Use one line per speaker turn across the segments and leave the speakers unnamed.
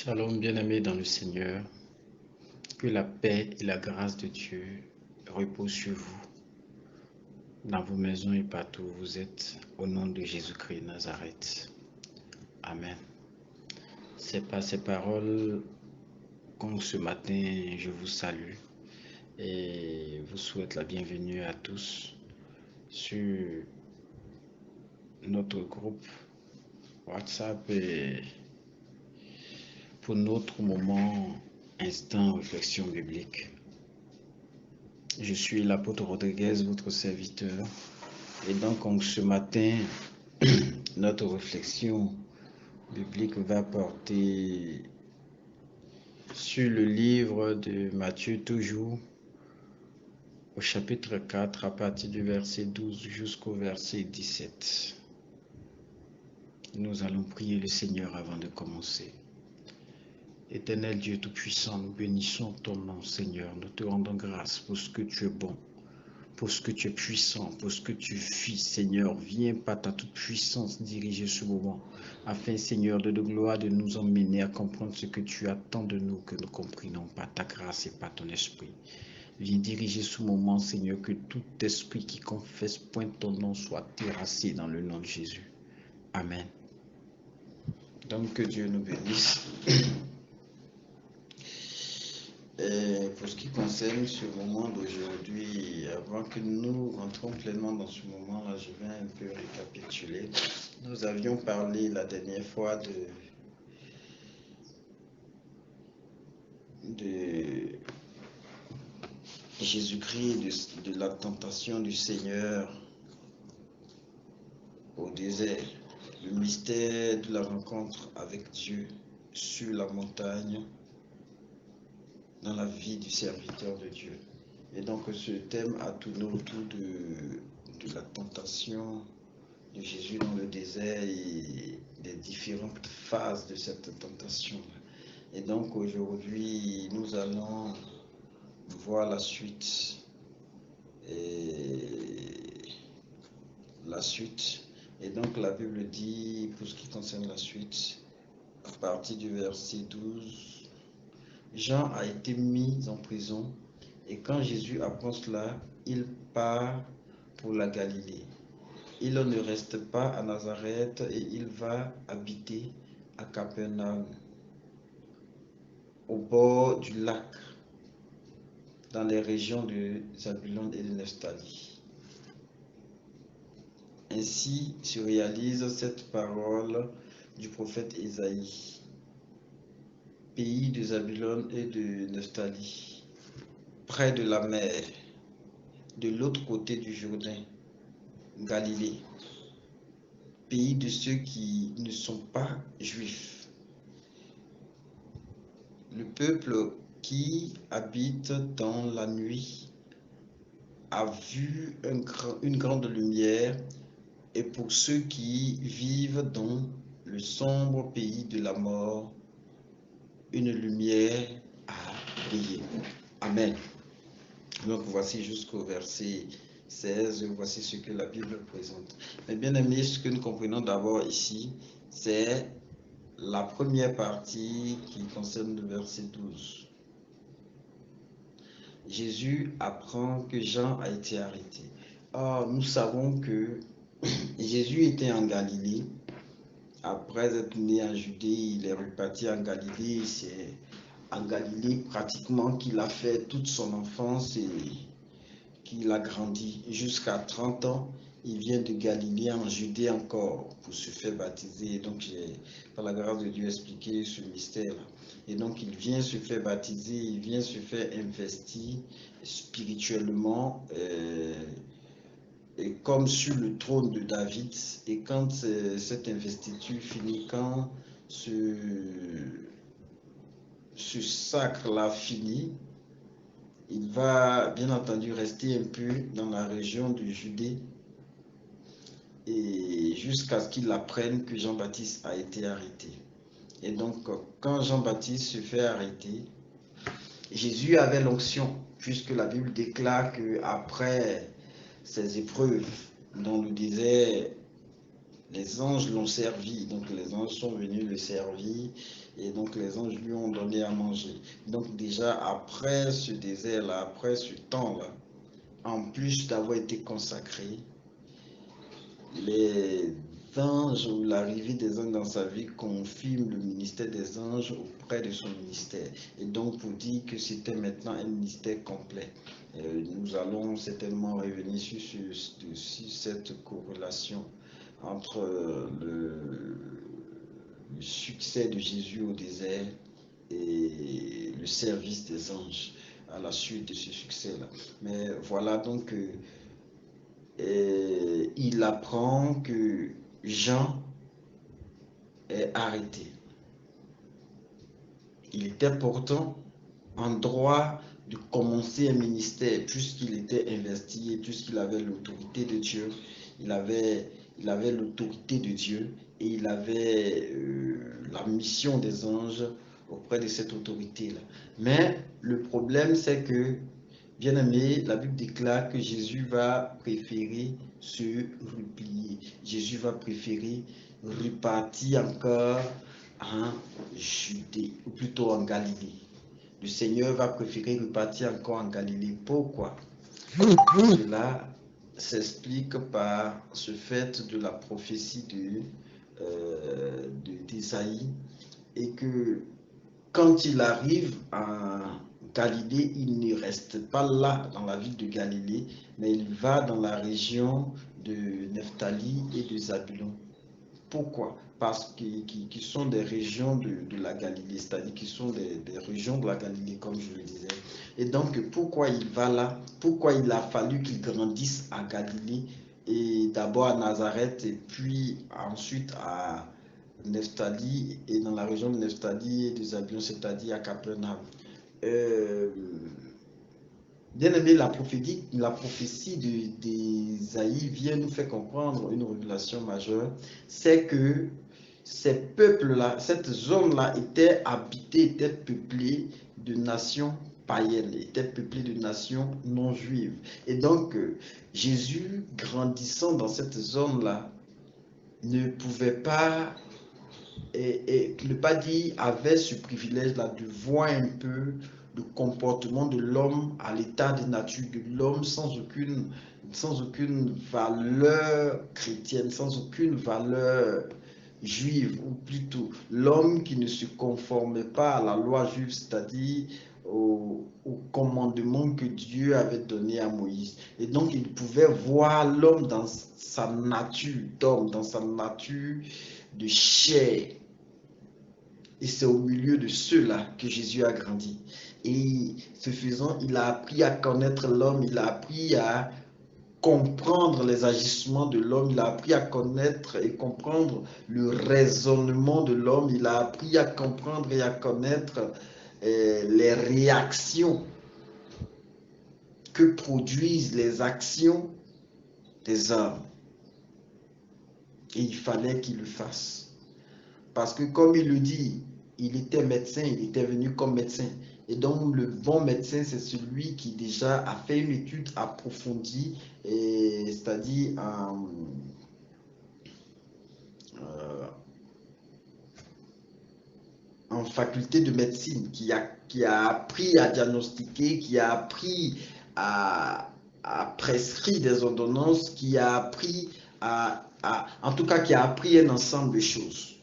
Shalom, bien-aimés dans le Seigneur, que la paix et la grâce de Dieu reposent sur vous, dans vos maisons et partout où vous êtes, au nom de Jésus-Christ Nazareth. Amen. C'est par ces paroles comme ce matin, je vous salue et vous souhaite la bienvenue à tous sur notre groupe WhatsApp et pour notre moment instant réflexion biblique. Je suis l'apôtre Rodriguez, votre serviteur. Et donc ce matin, notre réflexion biblique va porter sur le livre de Matthieu, toujours au chapitre 4, à partir du verset 12 jusqu'au verset 17. Nous allons prier le Seigneur avant de commencer. Éternel Dieu Tout-Puissant, nous bénissons ton nom, Seigneur. Nous te rendons grâce pour ce que tu es bon, pour ce que tu es puissant, pour ce que tu fais, Seigneur. Viens par ta toute puissance diriger ce moment, afin, Seigneur, de gloire, de nous emmener à comprendre ce que tu attends de nous, que nous comprenons par ta grâce et par ton esprit. Viens diriger ce moment, Seigneur, que tout esprit qui confesse point ton nom soit terrassé dans le nom de Jésus. Amen. Donc que Dieu nous bénisse. Et pour ce qui concerne ce moment d'aujourd'hui, avant que nous rentrons pleinement dans ce moment-là, je vais un peu récapituler. Nous avions parlé la dernière fois de Jésus-Christ, de la tentation du Seigneur au désert, le mystère de la rencontre avec Dieu sur la montagne, dans la vie du serviteur de Dieu. Et donc ce thème a tourné autour de la tentation de Jésus dans le désert et des différentes phases de cette tentation. Et donc aujourd'hui, nous allons voir la suite. Et donc la Bible dit, pour ce qui concerne la suite, à partir du verset 12, Jean a été mis en prison et quand Jésus apprend cela, il part pour la Galilée. Il ne reste pas à Nazareth et il va habiter à Capernaum, au bord du lac, dans les régions de Zabulon et de Nephtali. Ainsi se réalise cette parole du prophète Ésaïe. Pays de Zabulon et de Nephtali, près de la mer, de l'autre côté du Jourdain, Galilée, pays de ceux qui ne sont pas juifs. Le peuple qui habite dans la nuit a vu une grande lumière, et pour ceux qui vivent dans le sombre pays de la mort, une lumière a brillé. Amen. Donc voici jusqu'au verset 16, voici ce que la Bible présente. Mais bien aimé, ce que nous comprenons d'abord ici, c'est la première partie qui concerne le verset 12. Jésus apprend que Jean a été arrêté. Or, nous savons que Jésus était en Galilée. Après être né en Judée, il est reparti en Galilée. C'est en Galilée pratiquement qu'il a fait toute son enfance et qu'il a grandi jusqu'à 30 ans. Il vient de Galilée en Judée encore pour se faire baptiser. Donc j'ai, par la grâce de Dieu, expliqué ce mystère-là. Et donc il vient se faire baptiser, il vient se faire investir spirituellement et comme sur le trône de David. Et quand cette investiture finit, quand ce sacre-là finit, il va bien entendu rester un peu dans la région de Judée et jusqu'à ce qu'il apprenne que Jean-Baptiste a été arrêté. Et donc, quand Jean-Baptiste se fait arrêter, Jésus avait l'onction, puisque la Bible déclare qu'après ces épreuves dans le désert, Les anges l'ont servi, donc les anges sont venus le servir et donc les anges lui ont donné à manger. Donc déjà après ce désert-là, après ce temps-là, en plus d'avoir été consacré, les anges ou l'arrivée des anges dans sa vie confirme le ministère des anges auprès de son ministère. Et donc pour dire que c'était maintenant un ministère complet. Nous allons certainement revenir sur cette corrélation entre le succès de Jésus au désert et le service des anges à la suite de ce succès-là. Mais voilà donc il apprend que Jean est arrêté. Il était pourtant en droit de commencer un ministère puisqu'il était investi et puisqu'il avait l'autorité de Dieu. Il avait l'autorité de Dieu et il avait la mission des anges auprès de cette autorité-là. Mais le problème, c'est que, bien aimé, la Bible déclare que Jésus va préférer se replier. Jésus va préférer repartir encore en Judée, ou plutôt en Galilée. Le Seigneur va préférer repartir encore en Galilée. Pourquoi? Cela s'explique par ce fait de la prophétie d'Ésaïe et que quand il arrive en Galilée, il ne reste pas là dans la ville de Galilée, mais il va dans la région de Nephtali et de Zabulon. Pourquoi? Parce qu'ils sont des régions de la Galilée, c'est-à-dire qu'ils sont des régions de la Galilée, comme je le disais. Et donc, pourquoi il va là? Pourquoi il a fallu qu'il grandisse à Galilée, et d'abord à Nazareth, et puis ensuite à Nephtali, et dans la région de Nephtali et de Zabulon, c'est-à-dire à Capernaum. Bien aimé, la prophétie d'Ésaïe vient nous faire comprendre une révélation majeure, c'est que ces peuples-là, cette zone-là était habitée, était peuplée de nations païennes, était peuplée de nations non juives. Et donc, Jésus, grandissant dans cette zone-là, ne pouvait pas, ne pas dire, avait ce privilège-là de voir un peu le comportement de l'homme à l'état de nature de l'homme sans aucune valeur chrétienne, sans aucune valeur juive, ou plutôt l'homme qui ne se conformait pas à la loi juive, c'est-à-dire au commandement que Dieu avait donné à Moïse. Et donc il pouvait voir l'homme dans sa nature d'homme, dans sa nature de chair. Et c'est au milieu de ceux-là que Jésus a grandi. Et ce faisant, il a appris à connaître l'homme, il a appris à comprendre les agissements de l'homme, il a appris à connaître et comprendre le raisonnement de l'homme, il a appris à comprendre et à connaître les réactions que produisent les actions des hommes. Et il fallait qu'il le fasse. Parce que comme il le dit, il était médecin, il était venu comme médecin. Et donc le bon médecin, c'est celui qui déjà a fait une étude approfondie, c'est-à-dire en faculté de médecine, qui a appris à diagnostiquer, qui a appris à prescrire des ordonnances, qui a appris en tout cas qui a appris un ensemble de choses.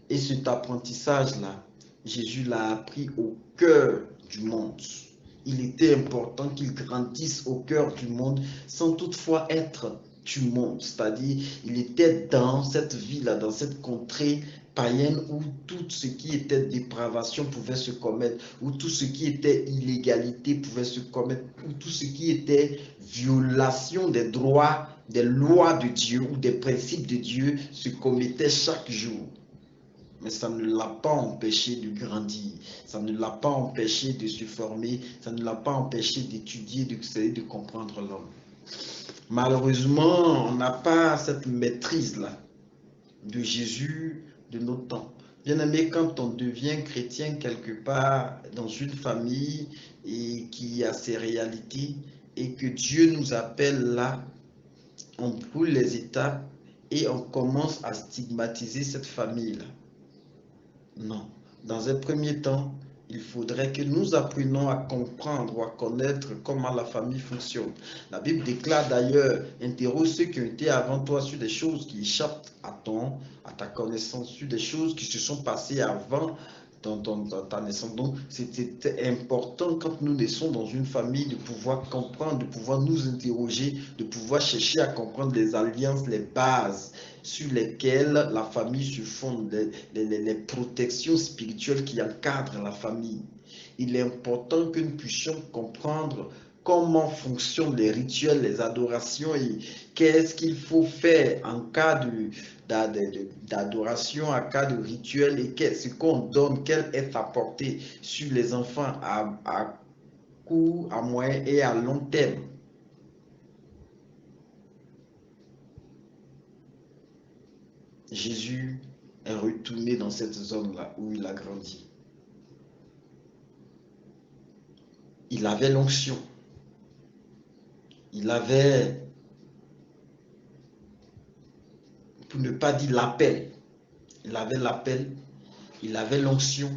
Et cet apprentissage-là, Jésus l'a appris au cœur du monde. Il était important qu'il grandisse au cœur du monde sans toutefois être du monde. C'est-à-dire, il était dans cette ville-là, dans cette contrée païenne où tout ce qui était dépravation pouvait se commettre, où tout ce qui était illégalité pouvait se commettre, où tout ce qui était violation des droits, des lois de Dieu ou des principes de Dieu se commettait chaque jour. Mais ça ne l'a pas empêché de grandir, ça ne l'a pas empêché de se former, ça ne l'a pas empêché d'étudier, d'essayer de comprendre l'homme. Malheureusement, on n'a pas cette maîtrise-là de Jésus de nos temps. Bien aimé, quand on devient chrétien quelque part dans une famille et qui a ses réalités et que Dieu nous appelle là, on brûle les étapes et on commence à stigmatiser cette famille-là. Non. Dans un premier temps, il faudrait que nous apprenions à comprendre ou à connaître comment la famille fonctionne. La Bible déclare d'ailleurs, interroge ceux qui ont été avant toi sur des choses qui échappent à ta connaissance, sur des choses qui se sont passées avant dans ta naissance. Donc, c'était important quand nous naissons dans une famille de pouvoir comprendre, de pouvoir nous interroger, de pouvoir chercher à comprendre les alliances, les bases sur lesquelles la famille se fonde, les protections spirituelles qui encadrent la famille. Il est important que nous puissions comprendre comment fonctionnent les rituels, les adorations et qu'est-ce qu'il faut faire en cas d'adoration, en cas de rituel et ce qu'on donne, quelle est sa portée sur les enfants à court, à moyen et à long terme. Jésus est retourné dans cette zone-là où il a grandi. Il avait l'onction. Il avait, pour ne pas dire l'appel, il avait l'appel, il avait l'onction,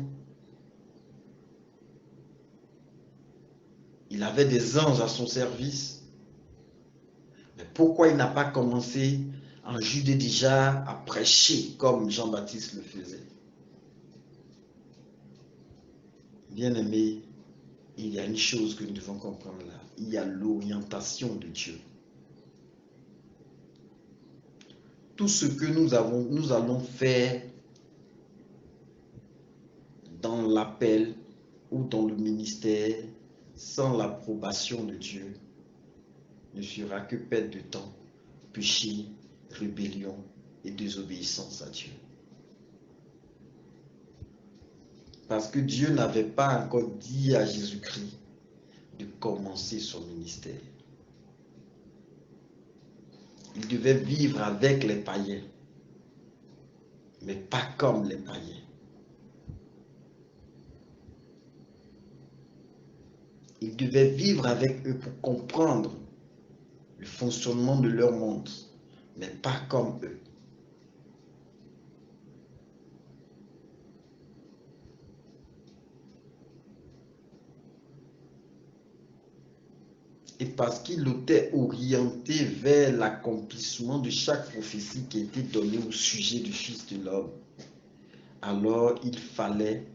il avait des anges à son service. Mais pourquoi il n'a pas commencé en Judée déjà à prêcher comme Jean-Baptiste le faisait? Bien-aimé, il y a une chose que nous devons comprendre là. Il y a l'orientation de Dieu. Tout ce que nous allons faire dans l'appel ou dans le ministère sans l'approbation de Dieu ne sera que perte de temps, péché, rébellion et désobéissance à Dieu. Parce que Dieu n'avait pas encore dit à Jésus-Christ de commencer son ministère. Il devait vivre avec les païens, mais pas comme les païens. Il devait vivre avec eux pour comprendre le fonctionnement de leur monde, mais pas comme eux. Et parce qu'il était orienté vers l'accomplissement de chaque prophétie qui était donnée au sujet du Fils de l'homme, alors il fallait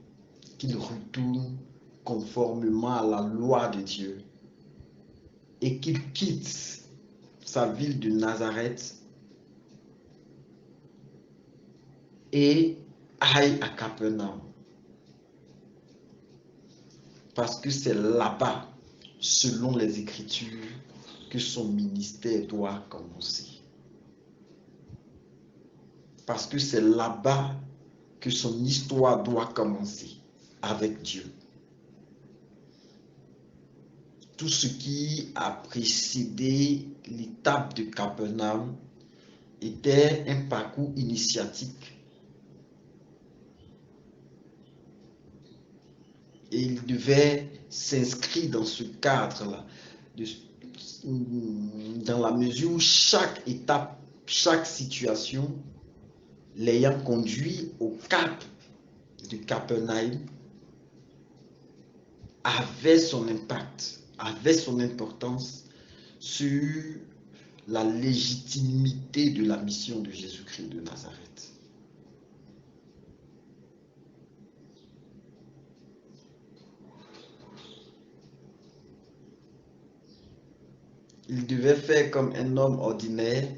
qu'il retourne conformément à la loi de Dieu et qu'il quitte sa ville de Nazareth et aille à Capernaum. Parce que c'est là-bas, selon les Écritures, que son ministère doit commencer. Parce que c'est là-bas que son histoire doit commencer avec Dieu. Tout ce qui a précédé l'étape de Capernaum était un parcours initiatique. Et il devait s'inscrire dans ce cadre-là, dans la mesure où chaque étape, chaque situation, l'ayant conduit au cap de Capernaum, avait son impact, avait son importance sur la légitimité de la mission de Jésus-Christ de Nazareth. Il devait faire comme un homme ordinaire,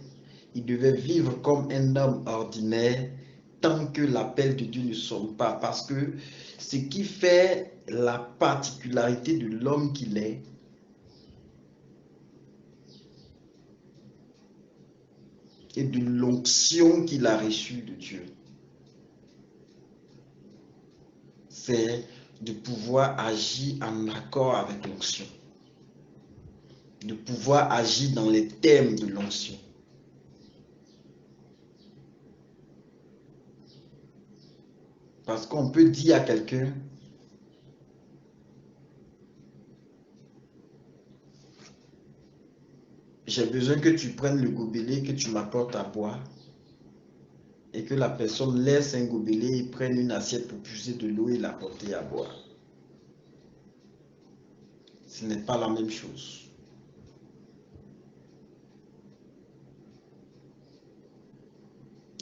il devait vivre comme un homme ordinaire tant que l'appel de Dieu ne sonne pas. Parce que ce qui fait la particularité de l'homme qu'il est, et de l'onction qu'il a reçue de Dieu, c'est de pouvoir agir en accord avec l'onction, de pouvoir agir dans les thèmes de l'onction. Parce qu'on peut dire à quelqu'un, j'ai besoin que tu prennes le gobelet, que tu m'apportes à boire. et que la personne laisse un gobelet et prenne une assiette pour puiser de l'eau et l'apporter à boire. Ce n'est pas la même chose.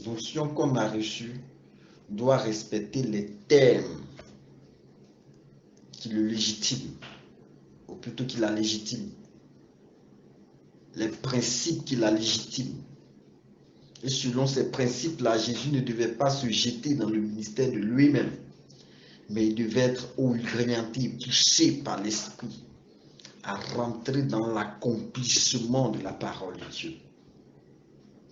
L'onction qu'on a reçue doit respecter les termes qui le légitiment, ou plutôt qui la légitiment, les principes qui la légitiment. Et selon ces principes-là, Jésus ne devait pas se jeter dans le ministère de lui-même, mais il devait être orienté, poussé par l'Esprit à rentrer dans l'accomplissement de la parole de Dieu.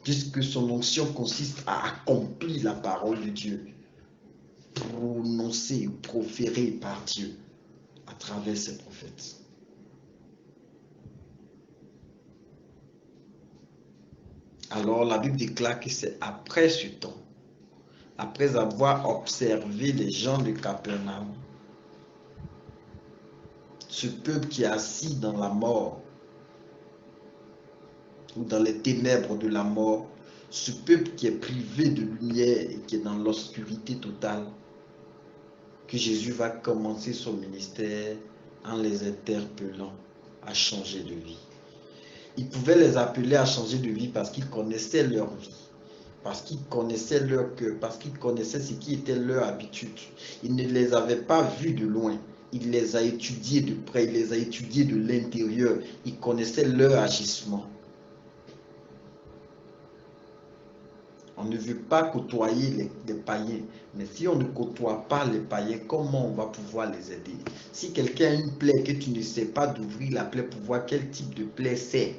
Puisque son onction consiste à accomplir la parole de Dieu, prononcée ou proférée par Dieu à travers ses prophètes. Alors la Bible déclare que c'est après ce temps, après avoir observé les gens de Capernaum, ce peuple qui est assis dans la mort ou dans les ténèbres de la mort, ce peuple qui est privé de lumière et qui est dans l'obscurité totale, que Jésus va commencer son ministère en les interpellant à changer de vie. Il pouvait les appeler à changer de vie parce qu'ils connaissaient leur vie, parce qu'ils connaissaient leur cœur, parce qu'ils connaissaient ce qui était leur habitude. Il ne les avait pas vus de loin, il les a étudiés de près, il les a étudiés de l'intérieur, il connaissait leur agissement. On ne veut pas côtoyer les païens, mais si on ne côtoie pas les païens, comment on va pouvoir les aider? Si quelqu'un a une plaie que tu ne sais pas d'ouvrir la plaie pour voir quel type de plaie c'est,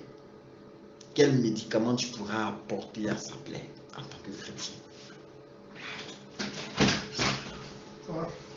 quel médicament tu pourras apporter à sa plaie en tant que chrétien?